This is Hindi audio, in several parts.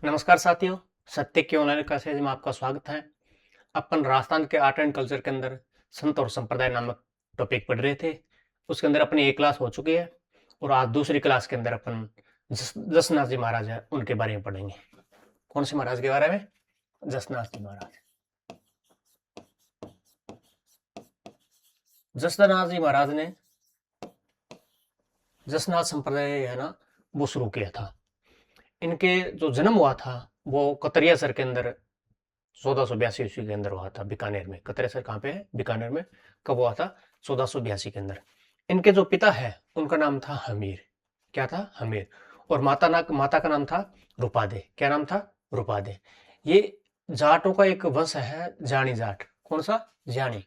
नमस्कार साथियों, सत्य की ऑनलाइन क्लासेज में आपका स्वागत है। अपन राजस्थान के आर्ट एंड कल्चर के अंदर संत और संप्रदाय नामक टॉपिक पढ़ रहे थे। उसके अंदर अपनी एक क्लास हो चुकी है और आज दूसरी क्लास के अंदर अपन जसनाथ जी महाराज है उनके बारे में पढ़ेंगे। कौन से महाराज के बारे में? जसनाथ जी महाराज। जसनाथ जी महाराज ने जसनाथ संप्रदाय है ना, वो शुरू किया था। इनके जो जन्म हुआ था वो कतरिया सर के अंदर 1482 ईस्वी के अंदर हुआ था, बीकानेर में। कतरिया सर कहाँ पे है? बीकानेर में। कब हुआ था? 1482 के अंदर। इनके जो पिता है उनका नाम था हमीर। क्या था? हमीर। और माता का नाम था रूपादे। क्या नाम था? रूपादे। ये जाटों का एक वंश है, जानी जाट। कौन सा? जानी।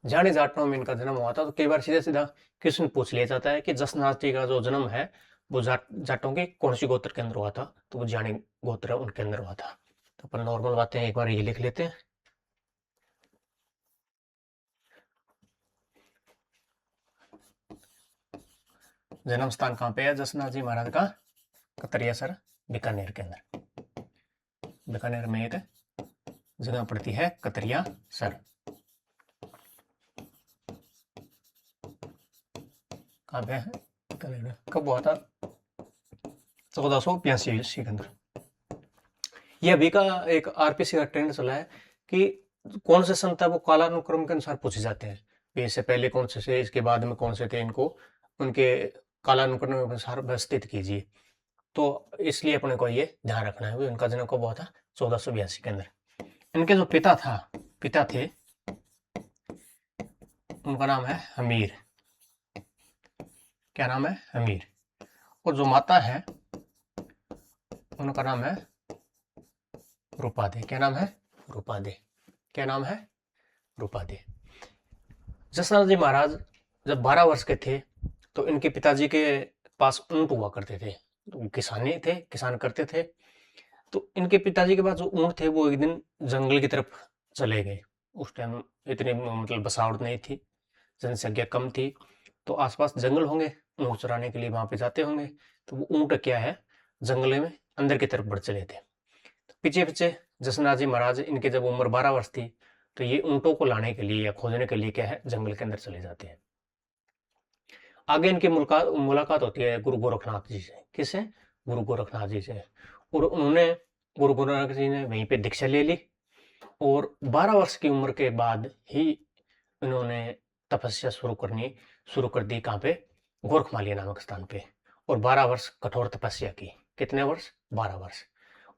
जानी जाटों में इनका जन्म हुआ था। तो कई बार सीधा सीधा क्वेश्चन पूछ लिया जाता है कि जसनाथ जी का जो जन्म है वो जाटों के कौन सी गोत्र के अंदर हुआ था? तो वो जानी गोत्र है, उनके अंदर हुआ था। तो अपन नॉर्मल बातें एक बार ये लिख लेते हैं। जन्म स्थान कहाँ पे है जसनाथ जी महाराज का? कतरिया सर, बीकानेर के अंदर। बीकानेर में एक जगह पड़ती है कतरिया सर। कहाँ पे है? बीकानेर में। कब हुआ था? 1482 ईस्वी के अंदर। ये अभी का एक आरपीसी का ट्रेंड चला है कि कौन से संत है वो कालानुक्रम के अनुसार पूछे जाते हैं। भी इससे पहले कौन से थे, इसके बाद में कौन से थे, इनको उनके कालानुक्रम के अनुसार व्यवस्थित कीजिए। तो इसलिए अपने को ये ध्यान रखना है। उनका जन्म कब हुआ था? 1482 के अंदर। इनके जो पिता थे, उनका नाम है हमीर। क्या नाम है? हमीर। और जो माता है उनका नाम है रूपादे। क्या नाम है? रूपादे। क्या नाम है? रूपादे। जसनाथ जी महाराज जब 12 वर्ष के थे तो इनके पिताजी के पास ऊंट हुआ करते थे। तो किसानी थे, किसान करते थे। तो इनके पिताजी के पास जो ऊंट थे वो एक दिन जंगल की तरफ चले गए। उस टाइम इतनी मतलब बसावट नहीं थी, जनसंख्या कम थी। तो आसपास जंगल होंगे, ऊंट चराने के लिए वहां पे जाते होंगे। तो वो ऊंट क्या है, जंगल में अंदर की तरफ बढ़ चले थे। तो पीछे पीछे जसनाथ जी महाराज, इनके जब उम्र 12 वर्ष थी तो ये ऊंटों को लाने के लिए या खोजने के लिए क्या है, जंगल के अंदर चले जाते हैं। आगे इनकी मुलाकात मुलाकात होती है गुरु गोरखनाथ जी से। किससे? गुरु गोरखनाथ जी से। और उन्होंने, गुरु गोरखनाथ जी ने वहीं पे दीक्षा ले ली। और 12 वर्ष की उम्र के बाद ही इन्होंने तपस्या शुरू कर दी। कहाँ पे? गोरखमालिया नामक स्थान पे। और 12 वर्ष कठोर तपस्या की। कितने वर्ष? 12 वर्ष।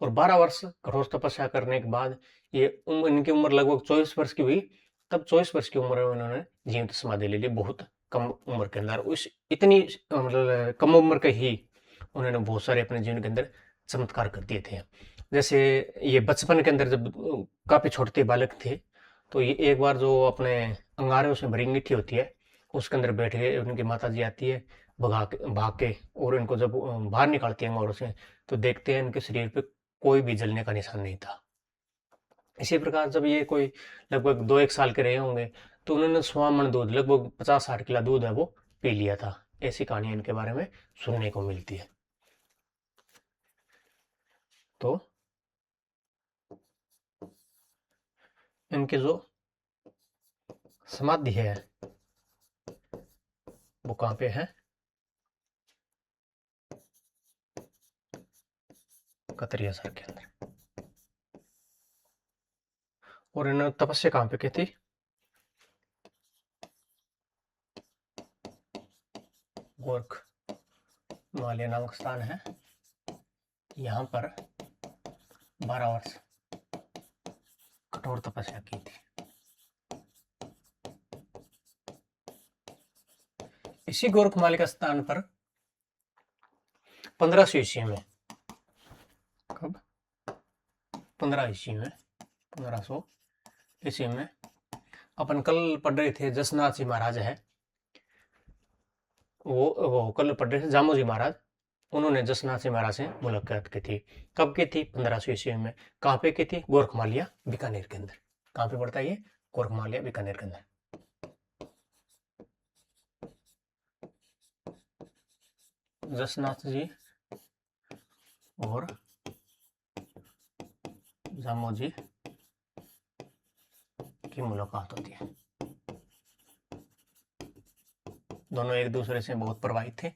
और 12 वर्ष कठोर तपस्या करने के बाद ये इनकी उम्र लगभग 24 वर्ष की हुई। तब 24 वर्ष की उम्र में उन्होंने जीवित समाधि ले ली, बहुत कम उम्र के अंदर। उस इतनी मतलब कम उम्र के ही उन्होंने बहुत सारे अपने जीवन के अंदर चमत्कार कर दिए थे। जैसे ये बचपन के अंदर जब काफी छोटे बालक थे तो ये एक बार जो अपने अंगारे उसमें भरी अंगीठी होती है उसके अंदर बैठ गए। उनकी माता जी आती है भाग के, और इनको जब बाहर निकालती है अंगारों से तो देखते हैं इनके शरीर पे कोई भी जलने का निशान नहीं था। इसी प्रकार जब ये कोई लगभग 2-1 साल के रहे होंगे तो उन्होंने 100 मन दूध, लगभग 50-60 किलो दूध है वो पी लिया था। ऐसी कहानी इनके बारे में सुनने को मिलती है। तो इनके जो समाधि है वो कहाँ पे है? कतरिया सर के अंदर। और इन्होंने तपस्या कहाँ पे की थी? गोरख मालिया नामक स्थान है, यहाँ पर 12 वर्ष कठोर तपस्या की थी। इसी गोरखमाली का स्थान पर 1500 ईस्वी में, कब? 15 ईस्वी में, 1500 ईस्वी में अपन कल पढ़ रहे थे जसनाथ जी महाराज है, वो कल पढ़ रहे थे जामो जी महाराज। उन्होंने जसनाथ जी महाराज से मुलाकात की थी। कब की थी? 1500 ईस्वी में। कहाँ पे की थी? गोरखमालिया बीकानेर के अंदर। कहाँ पे पड़ता है ये? गोरखमालिया बीकानेर के अंदर। जसनाथ जी और जामोजी की मुलाकात होती है। दोनों एक दूसरे से बहुत प्रभावित थे।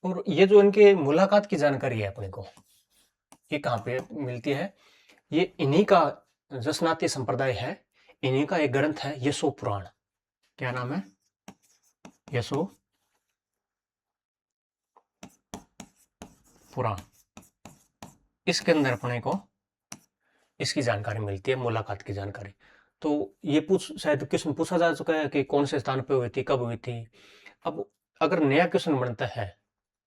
और ये जो इनके मुलाकात की जानकारी है अपने को, ये कहाँ पे मिलती है? ये इन्हीं का जसनाती संप्रदाय है, इन्हीं का एक ग्रंथ है यशो पुराण। क्या नाम है? यशो पुराण। इसके अंदर अपने को इसकी जानकारी मिलती है, मुलाकात की जानकारी। तो ये शायद क्वेश्चन पूछा जा चुका है कि कौन से स्थान पे हुई थी, कब हुई थी। अब अगर नया क्वेश्चन बनता है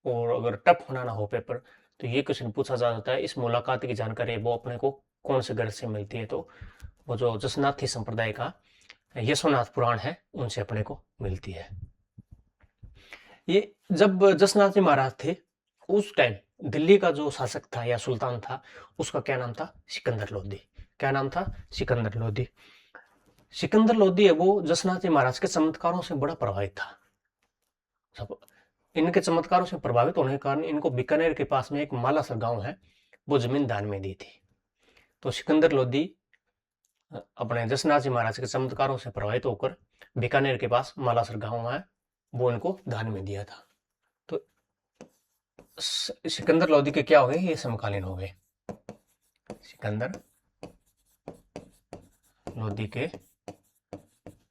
और अगर टफ होना ना हो पेपर, तो ये क्वेश्चन पूछा जा सकता है इस मुलाकात की जानकारी वो अपने को कौन से ग्रंथ से मिलती है। तो वो जो जसनाथी संप्रदाय का यशोनाथ पुराण है उनसे अपने को मिलती है। ये जब जसनाथ जी महाराज थे उस टाइम दिल्ली का जो शासक था या सुल्तान था, उसका क्या नाम था? सिकंदर लोदी। क्या नाम था? सिकंदर लोदी। सिकंदर लोदी है वो जसनाथ जी महाराज के चमत्कारों से बड़ा प्रभावित था। सब इनके चमत्कारों से प्रभावित होने के कारण इनको बीकानेर के पास में एक मालासर गांव है, वो जमीन दान में दी थी। तो सिकंदर लोदी अपने जसनाथ जी महाराज के चमत्कारों से प्रभावित होकर बीकानेर के पास मालासर गांव है, वो इनको दान में दिया था। तो सिकंदर लोदी के क्या हो गए? ये समकालीन हो गए। सिकंदर लोदी के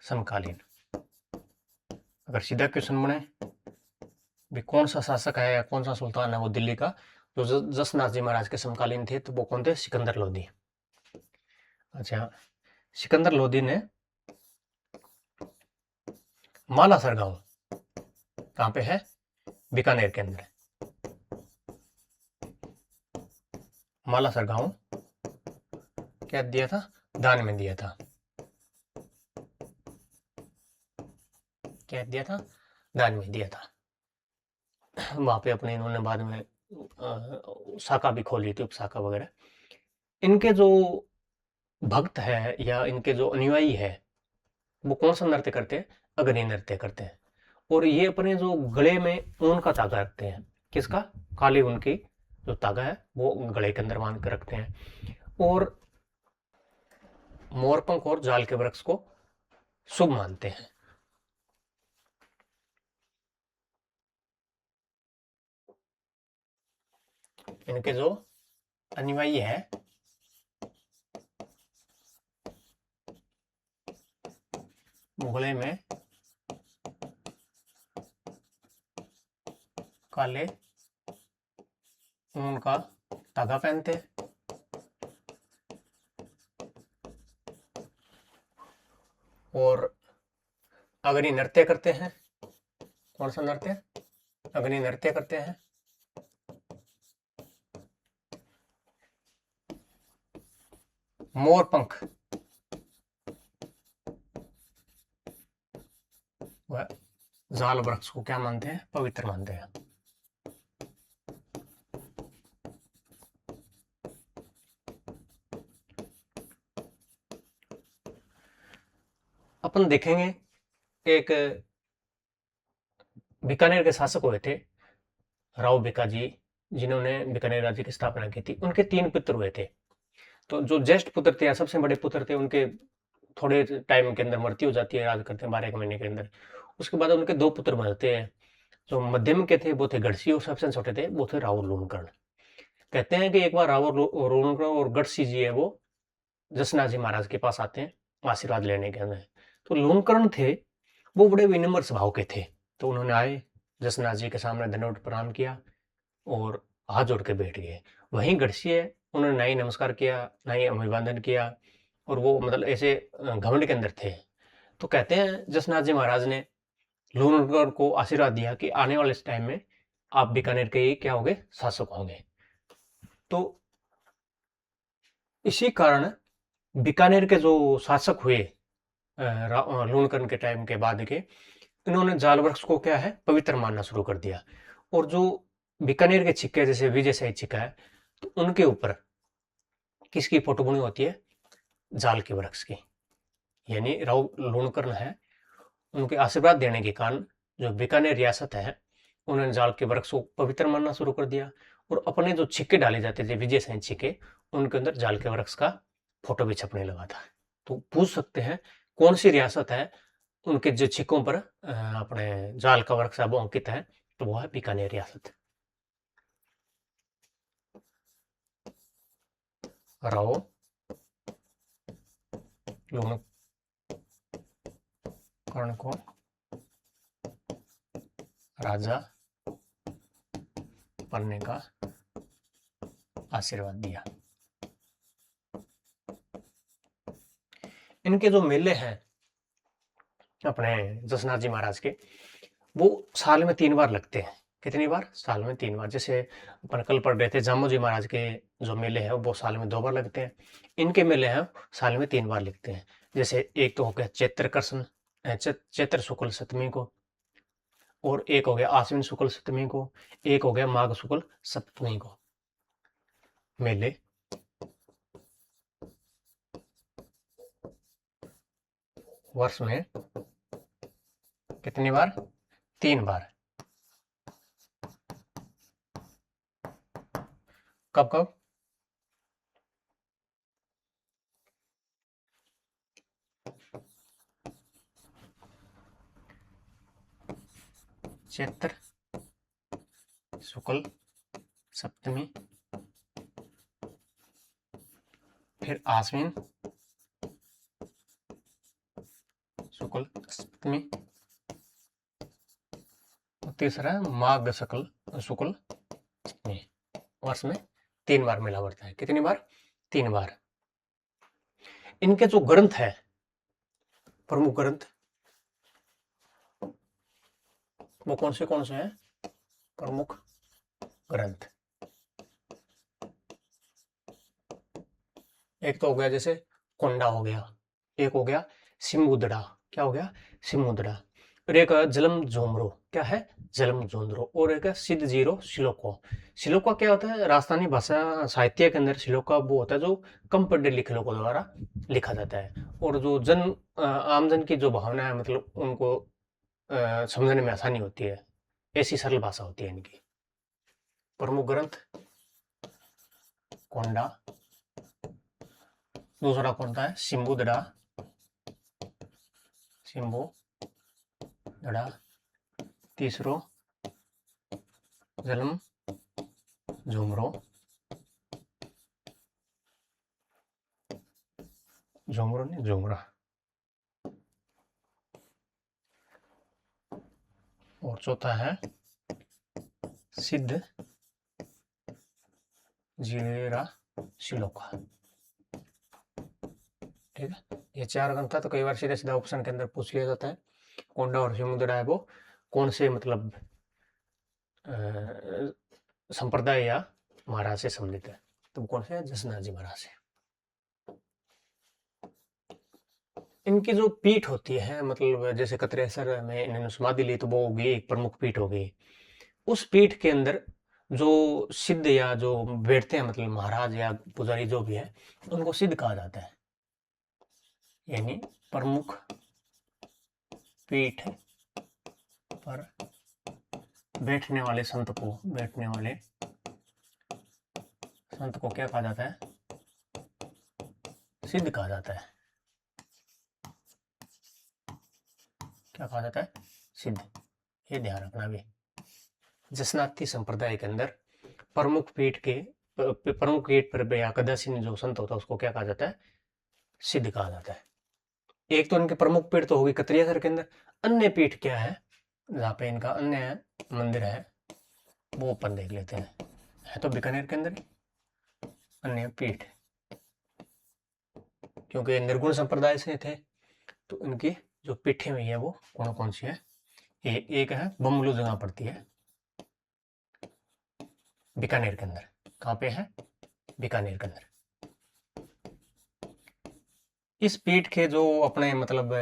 समकालीन। अगर सीधा क्वेश्चन बने भी कौन सा शासक है या कौन सा सुल्तान है वो दिल्ली का जो जसनाथ जी महाराज के समकालीन थे, तो वो कौन थे? सिकंदर लोदी। अच्छा, सिकंदर लोदी ने मालासर गांव कहां पे है? बीकानेर के अंदर। मालासर गांव क्या दिया था? दान में दिया था। क्या दिया था? दान में दिया था। वहां पे अपने इन्होंने बाद में शाखा भी खोली थी, उपशाखा वगैरह। इनके जो भक्त है या इनके जो अनुयायी है वो कौन सा नृत्य करते हैं? अग्नि नृत्य करते हैं। और ये अपने जो गले में ऊन का धागा रखते हैं। किसका? काली ऊन की जो धागा है वो गले के अंदर बांध कर रखते हैं। और मोरपंख और जाल के वृक्ष को शुभ मानते हैं। इनके जो अनुयायी है गले में काले ऊन का धागा पहनते हैं और अग्नि नृत्य करते हैं। कौन सा नृत्य? अग्नि नृत्य करते हैं। मोरपंख व जाल वृक्ष को क्या मानते हैं? पवित्र मानते हैं। अपन देखेंगे एक बीकानेर के शासक हुए थे राव भिकाजी, जिन्होंने बीकानेर राज्य की स्थापना की थी। उनके 3 पुत्र हुए थे। तो जो ज्येष्ठ पुत्र थे या सबसे बड़े पुत्र थे, उनके थोड़े टाइम के अंदर मृत्यु हो जाती है, राज करते हैं 12 महीने के अंदर। उसके बाद उनके 2 पुत्र बनते हैं। जो मध्यम के थे वो थे गढ़सी और सबसे छोटे थे वो थे राव लूणकर्ण। कहते हैं कि एक बार राव लूणकर्ण और गढ़सी जी है वो जसनाथ जी महाराज के पास आते हैं आशीर्वाद लेने के अंदर। तो लूणकर्ण थे वो बड़े विनम्र स्वभाव के थे। तो उन्होंने आए, जसनाथ जी के सामने दंडवत प्रणाम किया और हाथ जोड़ के बैठ गए। वहीं गढ़सी है, उन्होंने ना ही नमस्कार किया ना ही अभिवादन किया, और वो मतलब ऐसे घमंड के अंदर थे। तो कहते हैं जसनाथ जी महाराज ने लूणकर्ण को आशीर्वाद दिया कि आने वाले इस टाइम में आप बीकानेर के ही क्या होंगे? शासक होंगे। तो इसी कारण बीकानेर के जो शासक हुए लूणकर्ण के टाइम के बाद के, इन्होंने जाल वृक्ष को क्या है? पवित्र मानना शुरू कर दिया। और जो बीकानेर के सिक्के जैसे विजय शाही सिक्का है, तो उनके ऊपर किसकी फोटो बनी होती है? जाल के वृक्ष की। यानी राव लूणकर्ण है, उनके आशीर्वाद देने के कारण जो बीकानेर रियासत है उन्होंने जाल के वृक्ष को पवित्र मानना शुरू कर दिया। और अपने जो छिक्के डाले जाते थे विजय साइन छिक्के, उनके अंदर जाल के वृक्ष का फोटो भी छपने लगा था। तो पूछ सकते हैं कौन सी रियासत है उनके जो छिक्कों पर अपने जाल का वृक्ष वो अंकित है, तो वो है बीकानेर रियासत। राव लूण कर्ण को राजा बनने का आशीर्वाद दिया। इनके जो मेले हैं अपने जसनाथ जी महाराज के, वो साल में 3 बार लगते हैं। कितनी बार? साल में 3 बार। जैसे अपन कल पढ़ रहे थे जामो जी महाराज के जो मेले हैं वो साल में 2 बार लगते हैं। इनके मेले हैं साल में 3 बार लगते हैं। जैसे एक तो हो गया चैत्र कृष्ण चैत्र शुक्ल सप्तमी को, और एक हो गया आश्विन शुक्ल सप्तमी को, एक हो गया माघ शुक्ल सप्तमी को। मेले वर्ष में कितनी बार? 3 बार। कब कब? चैत्र शुक्ल सप्तमी, फिर आश्विन शुक्ल सप्तमी, और तीसरा माघ शुक्ल सप्तमी। वर्ष में 3 बार मेला बढ़ता है। कितनी बार? 3 बार। इनके जो ग्रंथ है, प्रमुख ग्रंथ, वो कौन से हैं? प्रमुख ग्रंथ एक तो हो गया जैसे कोंडा हो गया, एक हो गया सिमुद्रा, क्या हो गया? सिमुद्रा, और एक जलम जोमरो, क्या है? जलम जोमरो, और एक सिद्ध जीरो श्लोको। श्लोका क्या होता है? राजस्थानी भाषा साहित्य के अंदर श्लोका वो होता है जो कम पढ़े लिखे लोगों द्वारा लिखा जाता है, और जो आमजन की जो भावना है, मतलब उनको समझने में आसानी होती है, ऐसी सरल भाषा होती है इनकी। प्रमुख ग्रंथ कोंडा, दूसरा कौन सा है? सिम्बुदड़ा, सिम्बुदड़ा, तीसरो जलम झुमरो, झुमरो नहीं झुमरा, और चौथा है सिद्ध जीरा श्लोका। ठीक है, ये 4 ग्रंथ था, तो कई बार सीधे सीधा ऑप्शन के अंदर पूछ लिया जाता है कोंडा और सिमुद्रा है वो कौन से मतलब संप्रदाय या महाराज से संबंधित है, तो कौन से है? जसनाथ जी महाराज से। इनकी जो पीठ होती है, मतलब जैसे कतरेसर में इन्होंने समाधि ली, तो वो होगी एक प्रमुख पीठ हो गई। उस पीठ के अंदर जो सिद्ध या जो बैठते हैं, मतलब महाराज या पुजारी जो भी है, उनको सिद्ध कहा जाता है। यानी प्रमुख पीठ पर बैठने वाले संत को क्या कहा जाता है? सिद्ध कहा जाता है। क्या कहा जाता है? सिद्ध। ये ध्यान रखना भी। जसनाथी संप्रदाय के अंदर प्रमुख पीठ पर या कदासीन जो संत होता है उसको क्या कहा जाता है? सिद्ध कहा जाता है। एक तो इनके प्रमुख पीठ तो होगी कतरियासर के अंदर। अन्य पीठ क्या है जहाँ पे इनका अन्य मंदिर है वो अपन देख लेते हैं। है तो बीकानेर के अंदर अन्य पीठ, क्योंकि निर्गुण संप्रदाय से थे, तो इनकी जो पीठें हुई है वो कौन कौन सी है? एक है बमलू जगह पड़ती है बीकानेर के अंदर। कहाँ पे है? बीकानेर के अंदर। इस पीठ के जो अपने मतलब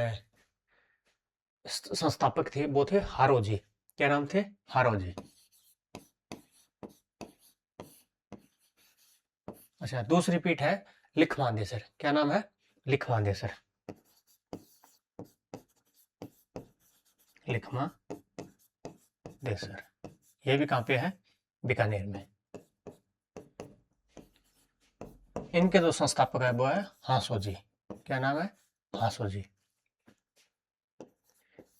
संस्थापक थे वो थे हारोजी। क्या नाम थे? हारोजी। अच्छा, दूसरी पीठ है लिखवांदेसर। क्या नाम है? लिखवांदेसर। लिखवांदेसर, ये भी कहाँ पे है? बीकानेर में। इनके जो संस्थापक है वो है हांसो जी। क्या नाम है? हांसो जी।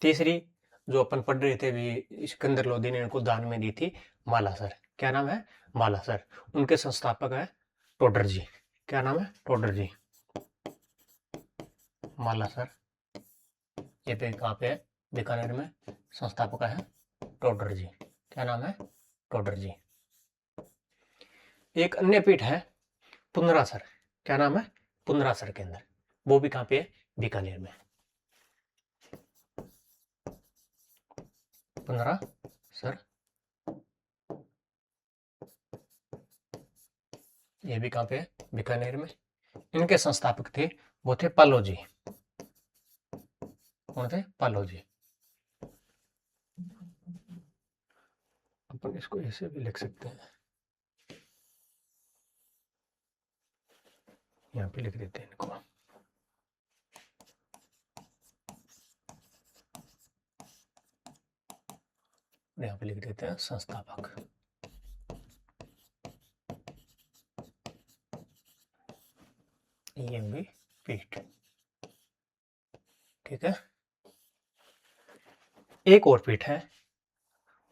तीसरी जो अपन पढ़ रहे थे भी, सिकंदर लोदी ने इनको दान में दी थी, मालासर। क्या नाम है? मालासर। उनके संस्थापक है टोडर जी। क्या नाम है? टोडर जी। मालासर ये पे कहाँ पे है? बीकानेर में। संस्थापक है टोडर जी। क्या नाम है? टोडर जी। एक अन्य पीठ है पुनरासर। क्या नाम है? पुनरासर के अंदर। वो भी कहाँ पे है? बीकानेर में। पुनरासर ये भी कहाँ पे है? बीकानेर में। इनके संस्थापक थे वो थे पालो जी। कौन थे? पालो जी। अपन इसको ऐसे भी लिख सकते हैं, यहाँ पे लिख देते हैं इनको। यहाँ पे लिख देते हैं संस्थापक। ये भी पीठ। ठीक है। एक और पीठ है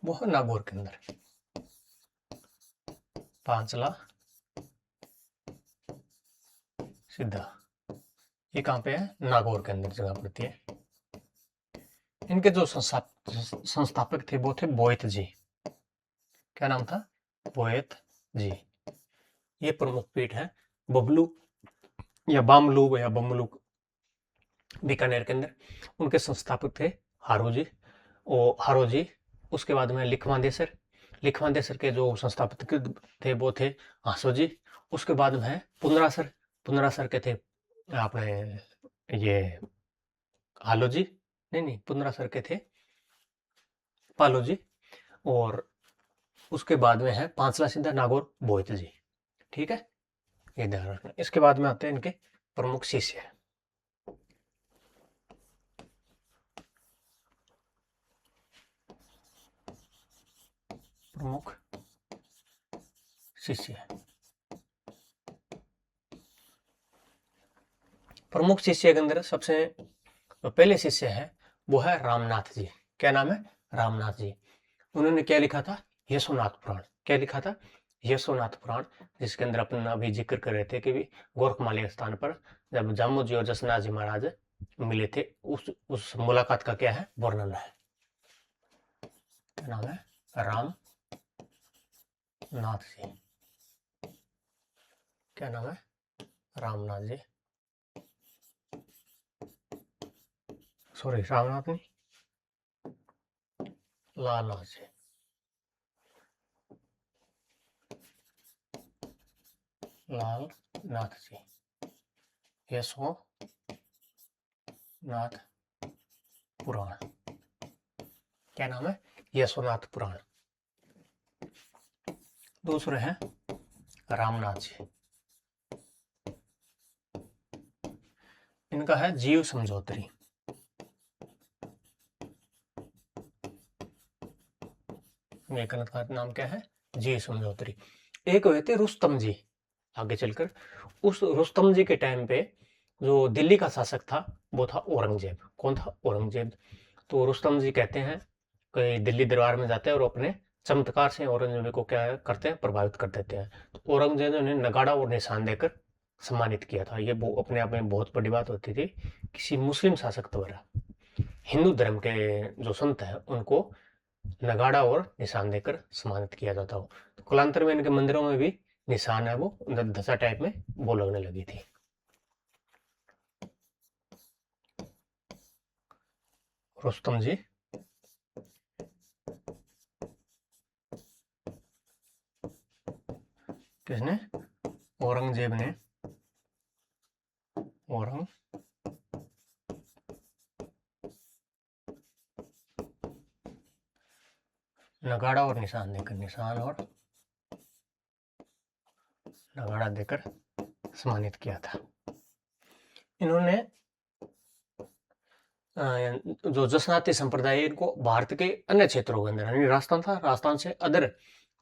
वो है नागौर के अंदर। पांचला सिद्धा। ये कहाँ पे है? नागौर के अंदर जगह पड़ती है। इनके जो संस्थापक थे वो थे बोयत जी। क्या नाम था? बोयत जी। ये प्रमुख पीठ है बबलू या बामलू या बमलू, बीकानेर के अंदर। उनके संस्थापक थे हारो जी और हारो जी। उसके बाद में लिखवांदेसर। लिखवांदेसर के जो संस्थापक थे वो थे हांसो जी। उसके बाद में है पुनरासर। पुनरासर के थे अपने ये हालो जी। नहीं, पुनरासर के थे पालो जी। और उसके बाद में है पांचला सिद्धा नागौर बोहित जी। ठीक है, ये ध्यान रखना। इसके बाद में आते हैं इनके प्रमुख शिष्य। प्रमुख शिष्य। प्रमुख शिष्य के अंदर सबसे जो पहले शिष्य है वो है रामनाथ जी। क्या नाम है? रामनाथ जी। उन्होंने क्या लिखा था? यशोनाथ पुराण। क्या लिखा था? यशोनाथ पुराण। जिसके अंदर अपन अभी जिक्र कर रहे थे कि भी गोरखमाली स्थान पर जब जामू जी और जसनाथ जी महाराज मिले थे, उस मुलाकात का क्या है? वर्णन है। क्या नाम है? राम नाथ जी। क्या नाम है? रामनाथ जी। सॉरी, रामनाथ नहीं, लालनाथ जी। लालनाथ जी। यशो नाथ पुराण। क्या नाम है? यशोनाथ पुराण। दूसरे हैं रामनाथ जी। इनका है जीव समझौतरी। लेखन का नाम क्या है? जीव समझौतरी। एक हुए थे रुस्तम जी। आगे चलकर उस रुस्तम जी के टाइम पे जो दिल्ली का शासक था वो था औरंगजेब। कौन था? औरंगजेब। तो रुस्तम जी कहते हैं कि दिल्ली दरबार में जाते हैं और अपने चमत्कार से औरंगजेब को क्या करते हैं? प्रभावित कर देते हैं। तो औरंगजेब ने उन्हें नगाड़ा और निशान देकर सम्मानित किया था। ये वो अपने आप में बहुत बड़ी बात होती थी। किसी मुस्लिम शासक द्वारा हिंदू धर्म के जो संत है उनको नगाड़ा और निशान देकर सम्मानित किया जाता हो। तो कुलांतर में इनके मंदिरों में भी निशान है वो धसा टाइप में वो लगने लगी थी। रुस्तम जी। किसने? औरंगजेब ने। औरंग नगाड़ा और निशान देकर, निशान और नगाड़ा देकर सम्मानित किया था। इन्होंने जो जसनाती संप्रदाय इनको भारत के अन्य क्षेत्रों के अंदर, यानी राजस्थान था, राजस्थान से अदर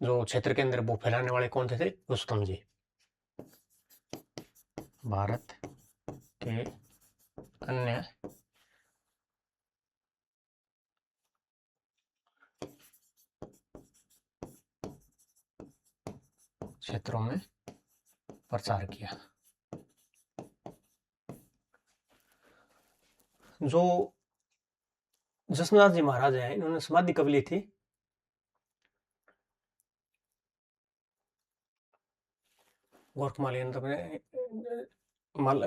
जो क्षेत्र के अंदर वो फैलाने वाले कौन थे? रुस्तम जी। भारत के अन्य क्षेत्रों में प्रचार किया। जो जसनाथ जी महाराज हैं, इन्होंने समाधि कब ली थी? गोरखमाली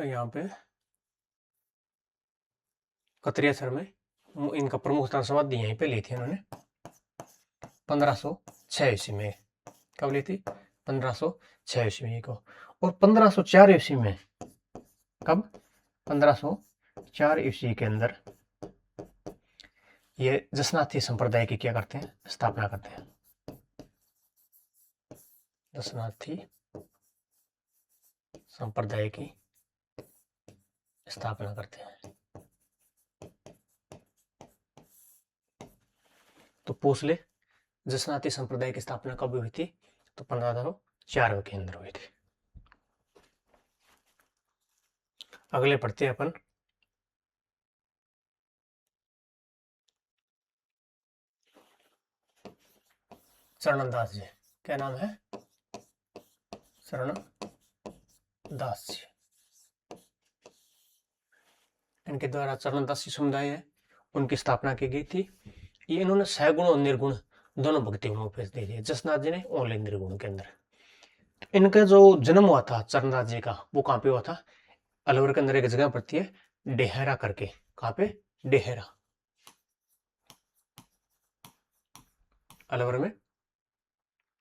यहाँ पे कतरियासर में इनका प्रमुख स्थान समाधि यहीं पे ली थी इन्होंने 1506 ईस्वी में। कब ली थी? 1506 ईस्वी को। और 1504 ईस्वी में, कब? 1504 ईस्वी के अंदर ये जसनाथी संप्रदाय की क्या करते हैं? स्थापना करते हैं। जसनाथी संप्रदाय की स्थापना करते हैं। तो पूछ ले, जसनाथी संप्रदाय की स्थापना कब हुई थी? तो 1504 के अंदर हुई थी। अगले पढ़ते हैं अपन चरणदास जी। क्या नाम है? चरणदास जी। इनके द्वारा चरणदासी समुदाय है, उनकी स्थापना की गई थी। ये इन्होंने सहगुण और निर्गुण दोनों भक्ति गुणों पे दी थी जसनाथ जी ने, ओनली निर्गुण के अंदर। इनका जो जन्म हुआ था चरणदास जी का, वो कहाँ पे हुआ था? अलवर के अंदर एक जगह पड़ती है डेहरा करके। कहाँ पे? डेहरा, अलवर में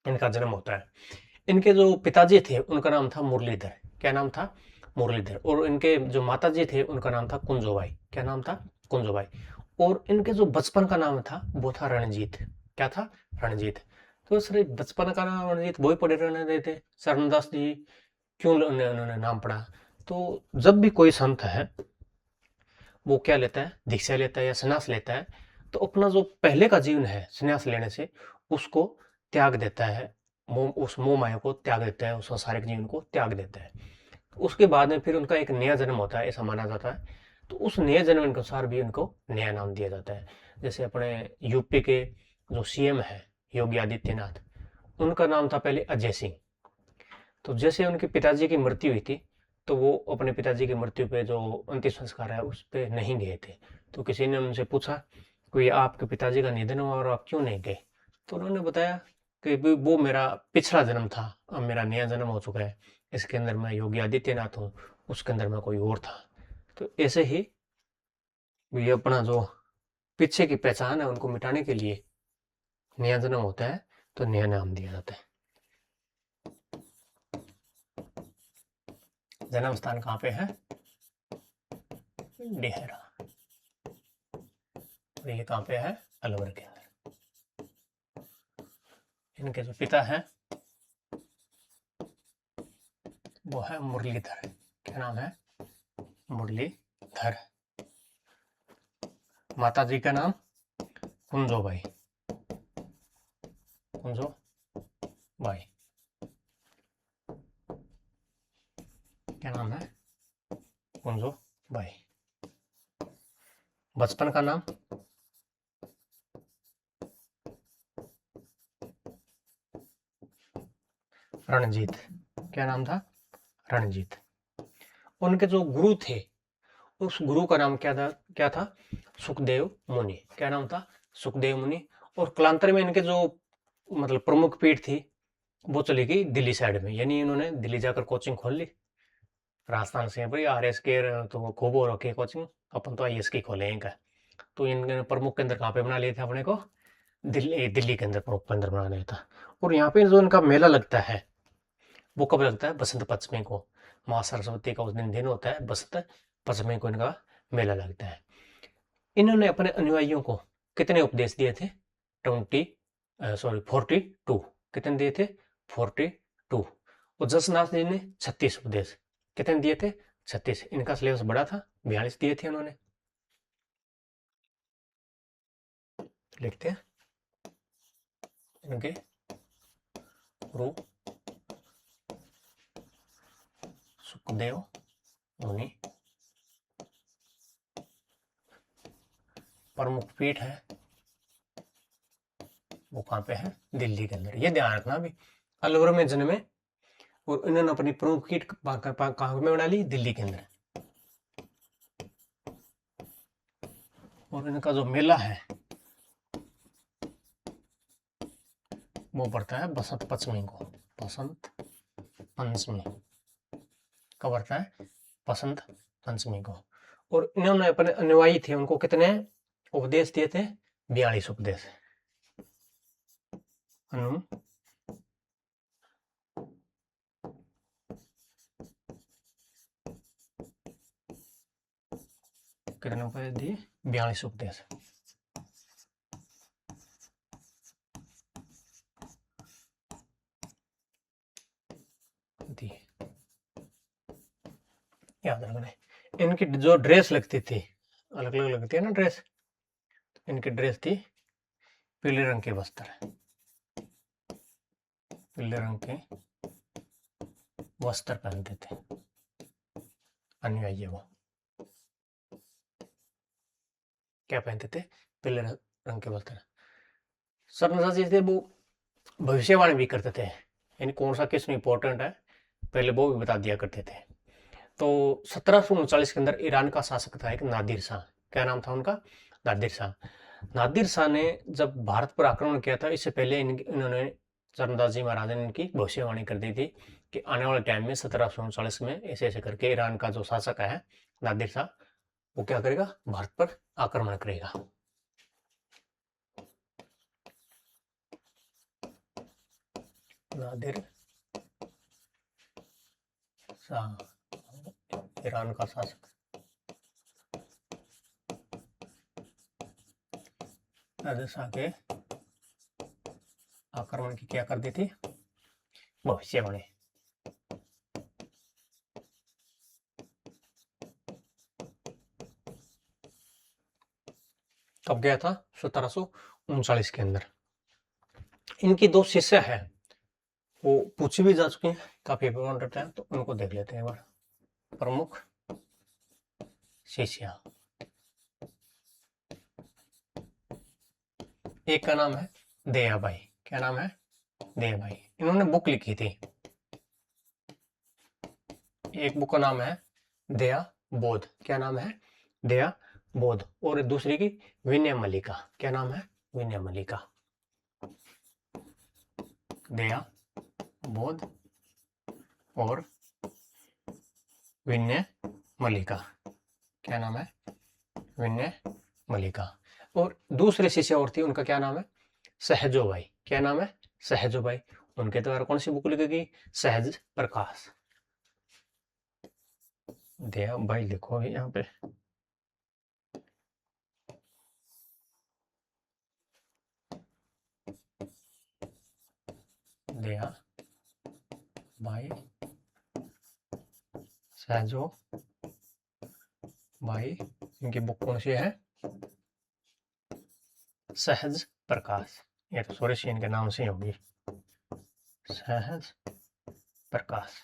इनका जन्म होता है। इनके जो पिताजी थे उनका नाम था मुरलीधर। क्या नाम था? मुरलीधर। और इनके जो माताजी थे उनका नाम था कुंजोबाई। क्या नाम था? कुंजोबाई। और इनके जो बचपन का नाम था वो था रणजीत। क्या था? रणजीत। तो सर बचपन का नाम रणजीत वही पड़े रहने देते चरणदास जी, क्यों उन्होंने नाम पड़ा? तो जब भी कोई संत है वो क्या लेता है? दीक्षा लेता है या संन्यास लेता है, तो अपना जो पहले का जीवन है संन्यास लेने से उसको त्याग देता है। उस मोह माया को त्याग देता है, उस सांसारिक जीवन को त्याग देता है। उसके बाद में फिर उनका एक नया जन्म होता है, ऐसा माना जाता है। तो उस नए जन्म के अनुसार भी उनको नया नाम दिया जाता है। जैसे अपने यूपी के जो सीएम है योगी आदित्यनाथ, उनका नाम था पहले अजय सिंह। तो जैसे उनके पिताजी की मृत्यु हुई थी, तो वो अपने पिताजी की मृत्यु पे जो अंतिम संस्कार है उस पे नहीं गए थे। तो किसी ने उनसे पूछा कि आपके पिताजी का निधन हुआ और आप क्यों नहीं गए? तो उन्होंने बताया कि वो मेरा पिछला जन्म था, अब मेरा नया जन्म हो चुका है, इसके अंदर मैं योगी आदित्यनाथ हूँ, उसके अंदर मैं कोई और था। तो ऐसे ही ये अपना जो पीछे की पहचान है उनको मिटाने के लिए नया जन्म होता है, तो नया नाम दिया जाता है। जन्म स्थान कहाँ पे है? डेहरा। और ये कहाँ पे है? अलवर के अंदर। इनके जो पिता है वो है मुरलीधर। क्या नाम है? मुरलीधर। माता जी का नाम कुंजोबाई। कुंजोबाई। क्या नाम है? कुंजोबाई। बचपन का नाम रणजीत। क्या नाम था? रणजीत। उनके जो गुरु थे उस गुरु का नाम क्या था? सुखदेव मुनि। क्या नाम था? सुखदेव मुनि। और कालांतर में इनके जो मतलब प्रमुख पीठ थी वो चली गई दिल्ली साइड में, यानी इन्होंने दिल्ली जाकर कोचिंग खोल ली। राजस्थान से भाई RS के तो खूब हो रखे कोचिंग, अपन तो IS की खोले इनका। तो इनके प्रमुख केंद्र कहाँ पे बना लिए थे अपने को? दिल्ली के अंदर प्रमुख केंद्र बना लिया था। और यहाँ पे जो इनका मेला लगता है वो कब लगता है? बसंत पंचमी को। माँ सरस्वती का उस दिन होता है, बसंत पंचमी को इनका मेला लगता है। इन्होंने अपने अनुयायियों को कितने उपदेश दिए थे? 42। कितने दिए थे? 42। और जसनाथ जी ने 36 उपदेश। कितने दिए थे? 36। इनका सिलेबस बड़ा था, 42 दिए थे उन्होंने। लिखते हैं इनके गुरु सुखदेव मुनि प्रमुख पीठ है वो कहाँ पे है? दिल्ली के अंदर। ये ध्यान रखना भी, अलवर में जन्मे और इन्होंने अपनी प्रमुख पीठ कहाँ में बना ली? दिल्ली के अंदर। और इनका जो मेला है वो पड़ता है बसंत पंचमी को। बसंत पंचमी कब पड़ता है? बसंत पंचमी को। और इन्होंने अपने अनुयायी थे उनको कितने उपदेश दिए थे? 42 उपदेश। अनु कितने उपदेश दिए? 42 उपदेश दिए। याद रखना। इनकी जो ड्रेस लगती थी, अलग अलग लगती है ना ड्रेस, इनकी ड्रेस थी पीले रंग के वस्त्र, पीले रंग के वस्त्र पहनते थे अनुयायी। वो क्या पहनते थे? पीले रंग के वस्त्र। सरनसा जी थे वो भविष्यवाणी भी करते थे, यानी कौन सा किस में इंपॉर्टेंट है पहले वो भी बता दिया करते थे। तो 1739 के अंदर ईरान का शासक था एक नादिर शाह। क्या नाम था उनका? नादिर शाह। नादिर शाह ने जब भारत पर आक्रमण किया था, इससे पहले इन्होंने चरणदास जी महाराज ने इनकी भविष्यवाणी कर दी थी कि आने वाले टाइम में 1739 में ऐसे ऐसे करके ईरान का जो शासक है नादिर शाह, वो क्या करेगा? भारत पर आक्रमण करेगा। नादिर शाह ईरान का शासक। नादिर शाह के आक्रमण की क्या कर दी थी? भविष्यवाणी। कब गया था? 1739 के अंदर। इनकी दो शिष्य है वो पूछी भी जा चुकी हैं, काफी इंपॉर्टेंट है, तो उनको देख लेते हैं एक बार। प्रमुख शिष्य, एक का नाम है दयाबाई। क्या नाम है? दयाबाई। इन्होंने बुक लिखी थी, एक बुक का नाम है दया बोध। क्या नाम है? दया बोध। और दूसरी की विनय मल्लिका। क्या नाम है? विनय मल्लिका। दया बोध और विनय मल्लिका। क्या नाम है? विनय मल्लिका। और दूसरे शिष्य और थी, उनका क्या नाम है? सहजोबाई। क्या नाम है? सहजोबाई। उनके द्वारा कौन सी बुक लिखी गई? सहज प्रकाश। दया भाई लिखो अभी यहाँ पे। दया भाई सहजो भाई, इनकी बुक कौन सी है? सहज प्रकाश। ये तो सूर्य सेन के नाम से होगी, सहज प्रकाश।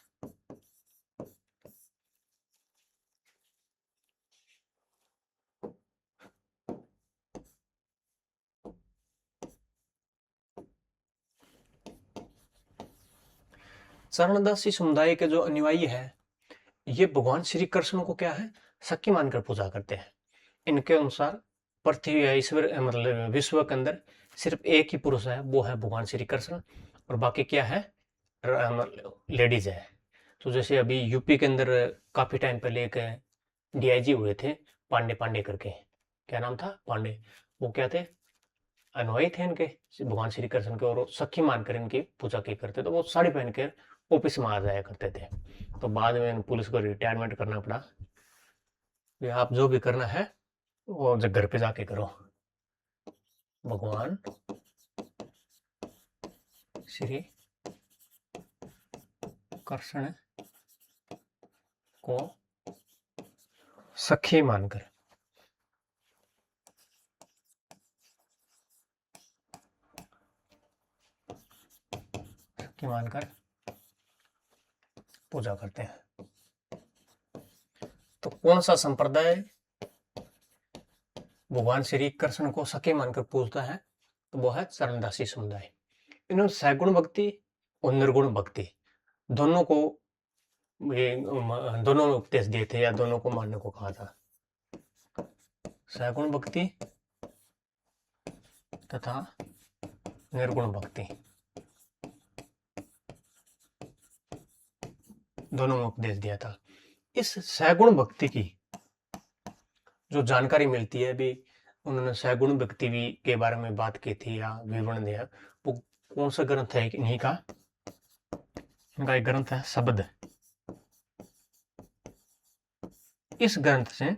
चरणदासी समुदाय के जो अनुयायी है ये भगवान श्री कृष्ण को क्या है? सखी मानकर पूजा करते हैं। इनके अनुसार पृथ्वी या ईश्वर मतलब विश्व के अंदर सिर्फ एक ही पुरुष है, वो है भगवान श्री कृष्ण, और बाकी क्या है? लेडीज है। तो जैसे अभी यूपी के अंदर काफी टाइम पहले एक डीआईजी हुए थे पांडे, पांडे करके। क्या नाम था? पांडे। वो क्या थे? अनुयायी थे इनके भगवान श्री कृष्ण के, और सखी मानकर इनकी पूजा की करते। तो वो साड़ी पहन के ऑफिस में आ जाया करते थे। तो बाद में पुलिस को रिटायरमेंट करना पड़ा कि आप जो भी करना है वो घर पे जाके करो। भगवान श्री कृष्ण को सखी मानकर पूजा करते हैं। कौन सा संप्रदाय भगवान श्री कृष्ण को सखे मानकर पूजता है? तो वो है चरणदासी समुदाय। इन्होंने सैगुण भक्ति और निर्गुण भक्ति दोनों को ये दोनों में उपदेश दिए थे या दोनों को मानने को कहा था। सैगुण भक्ति तथा निर्गुण भक्ति दोनों में उपदेश दिया था। इस सैगुण भक्ति की जो जानकारी मिलती है भी, उन्होंने सैगुण भक्ति भी के बारे में बात की थी या विवरण दिया। वो कौन सा ग्रंथ है इन्हीं का? इनका एक ग्रंथ है शब्द। इस ग्रंथ से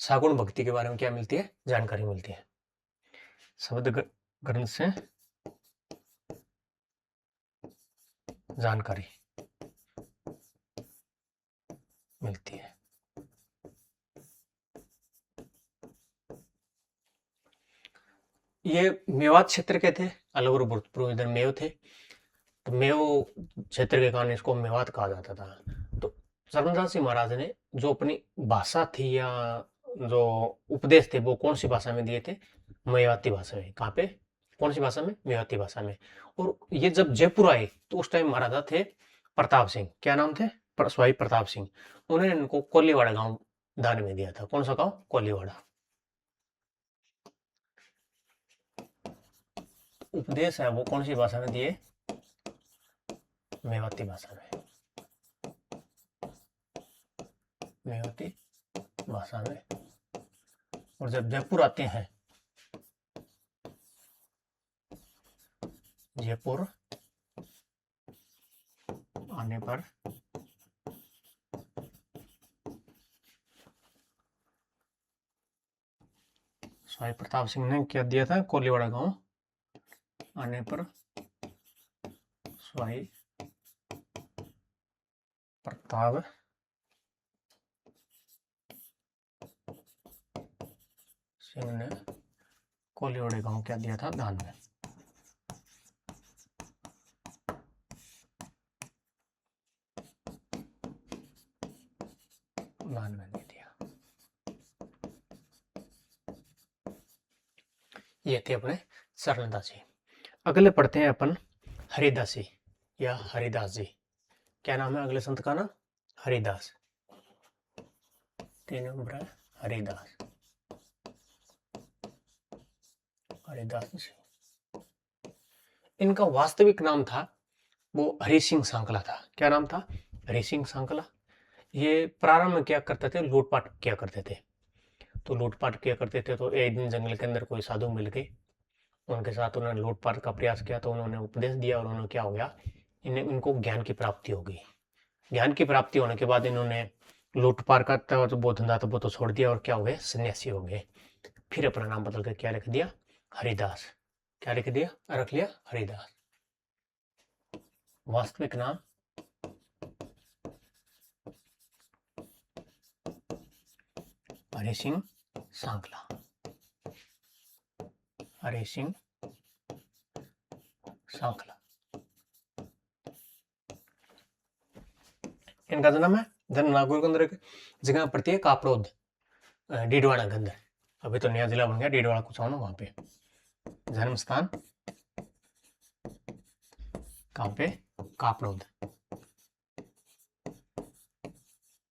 सगुण भक्ति के बारे में क्या मिलती है? जानकारी मिलती है। शब्द ग्रंथ से जानकारी मिलती है। ये मेवात क्षेत्र के थे, अलवर भूतपूर्व इधर मेव थे, तो मेव क्षेत्र के कारण इसको मेवात कहा जाता था। तो चरणदास जी महाराज ने जो अपनी भाषा थी या जो उपदेश थे वो कौन सी भाषा में दिए थे? मेवाती भाषा में। कहाँ पे? कौन सी भाषा में? मेवाती भाषा में। और ये जब जयपुर आए तो उस टाइम महाराजा थे प्रताप सिंह। क्या नाम थे? स्वाई प्रताप सिंह। उन्होंने इनको कोलीवाड़ा गांव दान में दिया था। कौन सा गांव? कोलीवाड़ा। उपदेश है वो कौन सी भाषा में दिए? मेवाती भाषा में। मेवाती भाषा में। और जब जयपुर आते हैं, जयपुर आने पर स्वाई प्रताप सिंह ने क्या दिया था? कोलीवाड़ा गांव आने पर स्वाई प्रताप सिंह ने कोलीवाड़ा गांव क्या दिया था? दान में। दान में दे दिया। ये थे अपने चरणदासी। अगले पढ़ते हैं अपन हरिदासी या हरिदास जी। क्या नाम है अगले संत का? ना हरिदास। 3 नंबर है हरिदास। हरिदास जी, इनका वास्तविक नाम था वो हरि सिंह सांकला था। क्या नाम था? हरि सिंह सांकला। ये प्रारंभ में क्या करते थे? लूटपाट किया करते थे। तो लूटपाट किया करते थे तो एक दिन जंगल के अंदर कोई साधु मिल गए, उनके साथ उन्होंने लूटपाट का प्रयास किया। तो उन्होंने उपदेश दिया और उन्होंने क्या हो गया? इनको ज्ञान की प्राप्ति हो गई। ज्ञान की प्राप्ति होने के बाद इन्होंने लूटपाट का तो वो धंधा तो वो तो छोड़ दिया और क्या हो गए? सन्यासी हो गए। फिर अपना नाम बदल कर क्या लिख दिया? हरिदास। क्या लिख दिया? रख लिया हरिदास। वास्तविक नाम हरि सिंह सांकला। हरि सिंह सांकला। इनका जन्म है जन्म नागौर के अंदर जगह पड़ती है कापड़ोद, डीडवाड़ा के अंदर। अभी तो नया जिला बन गया डीडवाड़ा कुछ वहां पे। जन्म स्थान कहाँ पे? कापड़ोद।